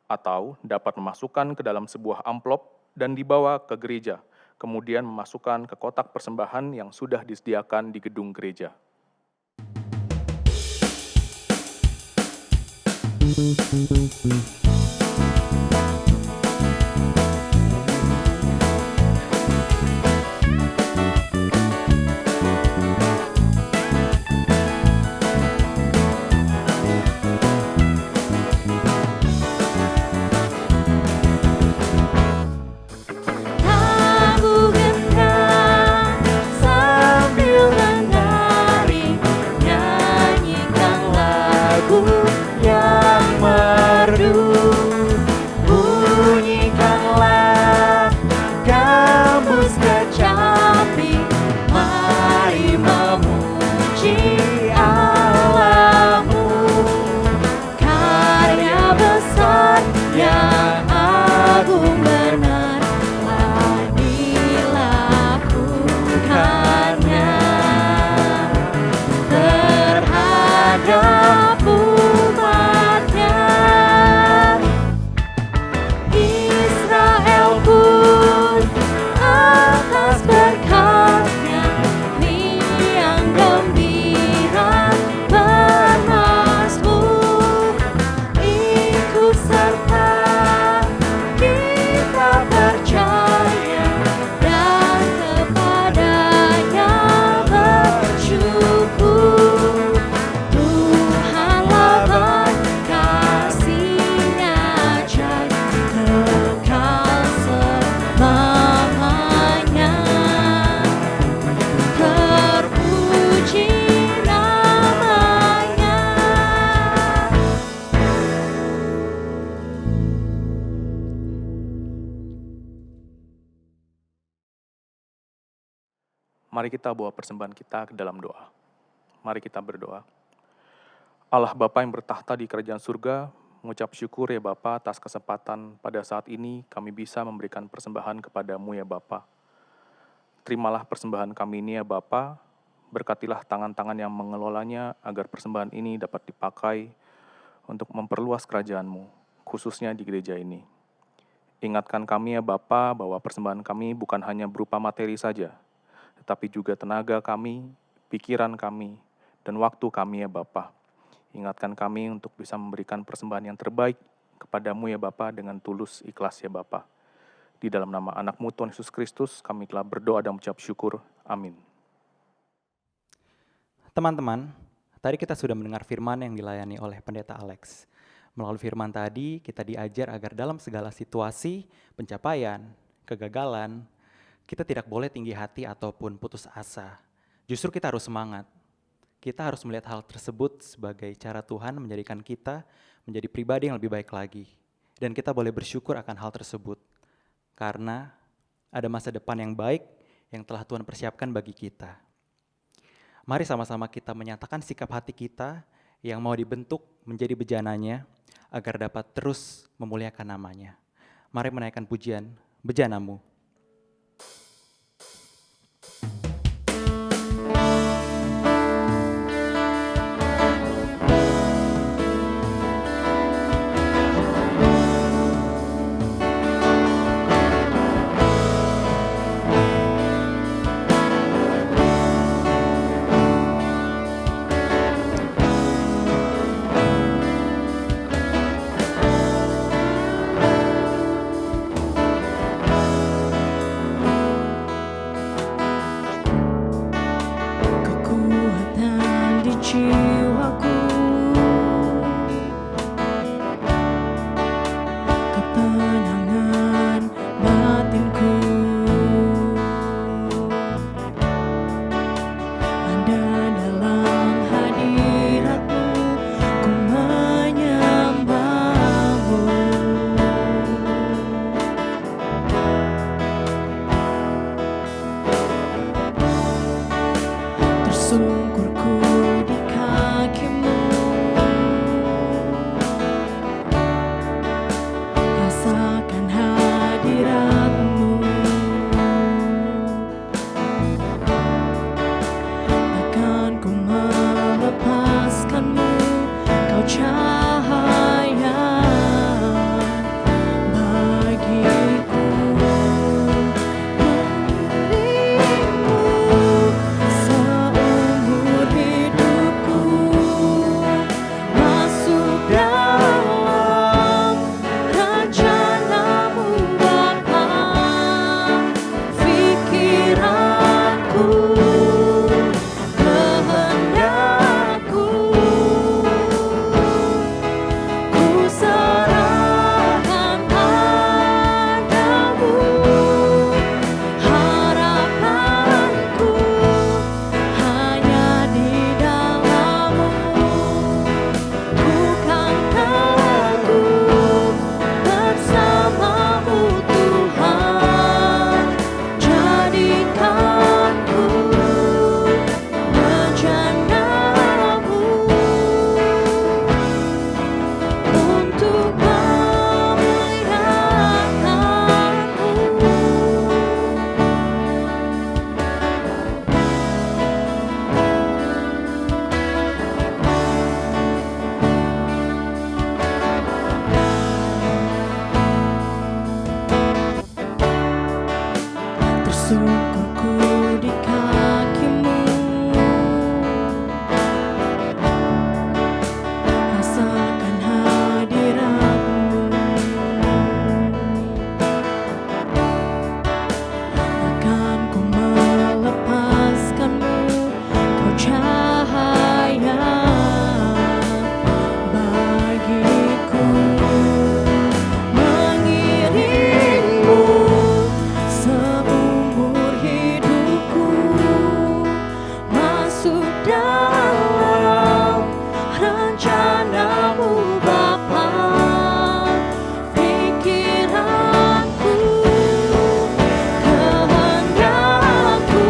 F: atau dapat memasukkan ke dalam sebuah amplop dan dibawa ke gereja, kemudian memasukkan ke kotak persembahan yang sudah disediakan di gedung gereja.
D: Tabungkan sambil menari, nyanyikan lagu yang merdu.
F: Mari kita bawa persembahan kita ke dalam doa. Mari kita berdoa. Allah Bapa yang bertahta di kerajaan surga, mengucap syukur ya Bapa atas kesempatan pada saat ini kami bisa memberikan persembahan kepadamu ya Bapa. Terimalah persembahan kami ini ya Bapa, berkatilah tangan-tangan yang mengelolanya agar persembahan ini dapat dipakai untuk memperluas kerajaan-Mu, khususnya di gereja ini. Ingatkan kami ya Bapa bahwa persembahan kami bukan hanya berupa materi saja, tetapi juga tenaga kami, pikiran kami, dan waktu kami ya Bapa. Ingatkan kami untuk bisa memberikan persembahan yang terbaik kepadamu ya Bapa dengan tulus ikhlas ya Bapa. Di dalam nama anak-Mu Tuhan Yesus Kristus kami telah berdoa dan mengucap syukur. Amin.
B: Teman-teman, tadi kita sudah mendengar firman yang dilayani oleh Pendeta Alex. Melalui firman tadi kita diajar agar dalam segala situasi, pencapaian, kegagalan, kita tidak boleh tinggi hati ataupun putus asa. Justru kita harus semangat. Kita harus melihat hal tersebut sebagai cara Tuhan menjadikan kita menjadi pribadi yang lebih baik lagi. Dan kita boleh bersyukur akan hal tersebut. Karena ada masa depan yang baik yang telah Tuhan persiapkan bagi kita. Mari sama-sama kita menyatakan sikap hati kita yang mau dibentuk menjadi bejananya agar dapat terus memuliakan namanya. Mari menaikkan pujian bejanamu.
D: Kekuatan di jiwaku, ketenangan batinku, ada dalam hadirat-Mu, ku menyembah-Mu. Tersungkurku di kaki-Mu, rasakan hadirat-Mu. Takkan ku melepaskan-Mu, Kau cahaya bagiku. Mengiringmu seumur hidupku, masuk dalam rencana-Mu Bapa. Pikiranku, kehendakku, ku serahkan padamu. Harapanku hanya di dalam-Mu, ku kan teguh bersama-Mu Tuhan. Jadikanku bejana-Mu untuk memuliakan-Mu. Tersungkurku di kaki-Mu, rasakan hadirat-Mu. Takkan ku melepaskan-Mu, Kau cahaya bagiku. Mengiringmu seumur hidupku, masuk dalam rencana-Mu Bapa. Pikiranku, kehendakku,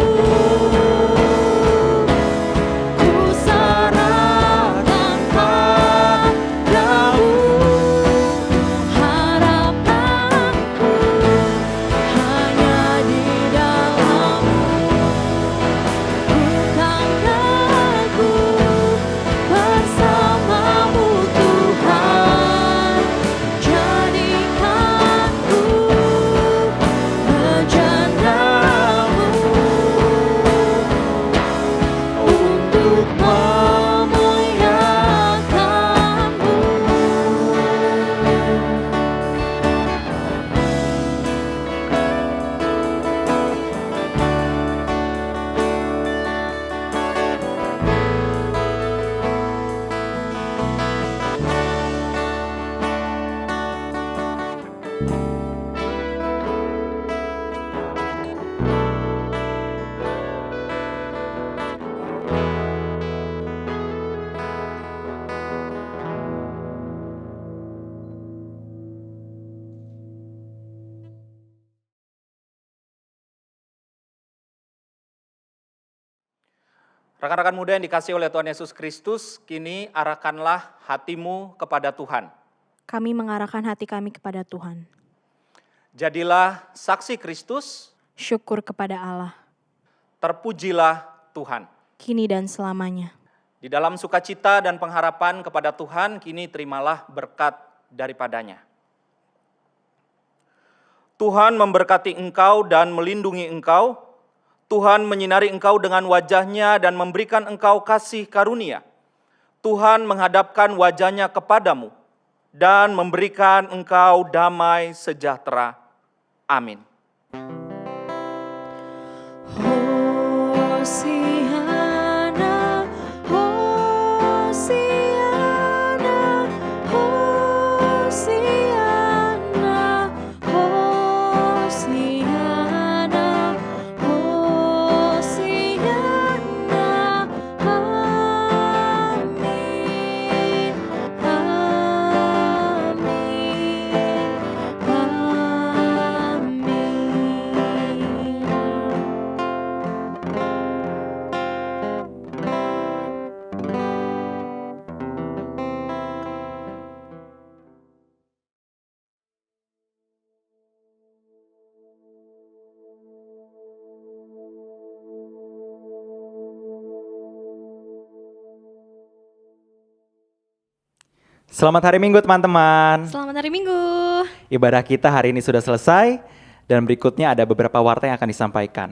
C: Rekan-rekan muda yang dikasihi oleh Tuhan Yesus Kristus, kini arahkanlah hatimu kepada Tuhan.
D: Kami mengarahkan hati kami kepada Tuhan.
C: Jadilah saksi Kristus,
D: Syukur kepada Allah,
C: terpujilah Tuhan.
D: kini dan selamanya.
C: Di dalam sukacita dan pengharapan kepada Tuhan, kini terimalah berkat daripadanya. Tuhan memberkati engkau dan melindungi engkau. Tuhan menyinari engkau dengan wajah-Nya dan memberikan engkau kasih karunia. Tuhan menghadapkan wajah-Nya kepadamu dan memberikan engkau damai sejahtera. Amin.
D: Hosiana, Hosiana, Hosiana, Hosiana, Hosiana, amin, amin, amin.
B: Selamat hari Minggu teman-teman.
D: Selamat hari Minggu.
B: Ibadah kita hari ini sudah selesai dan berikutnya ada beberapa warta yang akan disampaikan.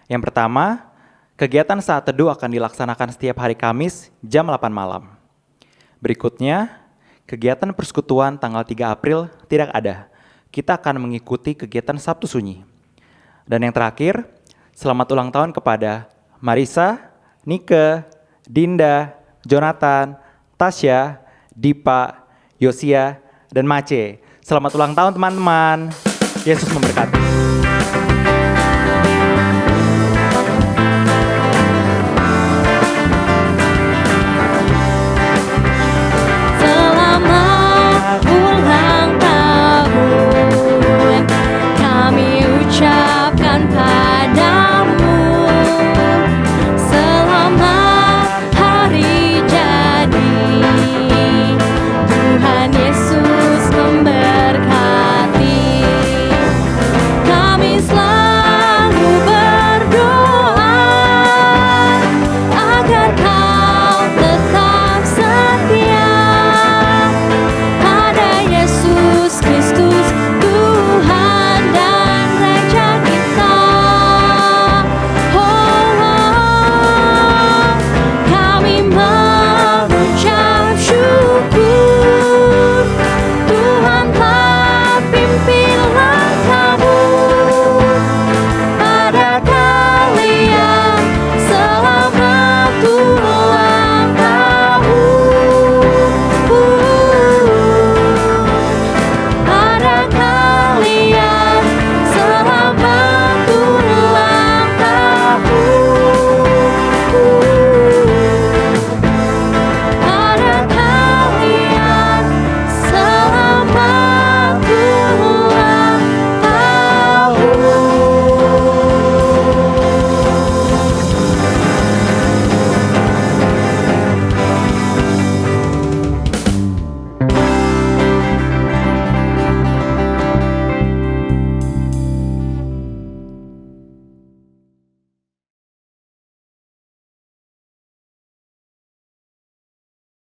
B: Yang pertama, kegiatan saat teduh akan dilaksanakan setiap hari Kamis jam 8 malam. Berikutnya, kegiatan persekutuan tanggal 3 April tidak ada. Kita akan mengikuti kegiatan Sabtu Sunyi. Dan yang terakhir, selamat ulang tahun kepada Marisa, Nike, Dinda, Jonathan, Tasya, Dipa, Yosia, dan Mace. Selamat ulang tahun teman-teman. Yesus memberkati.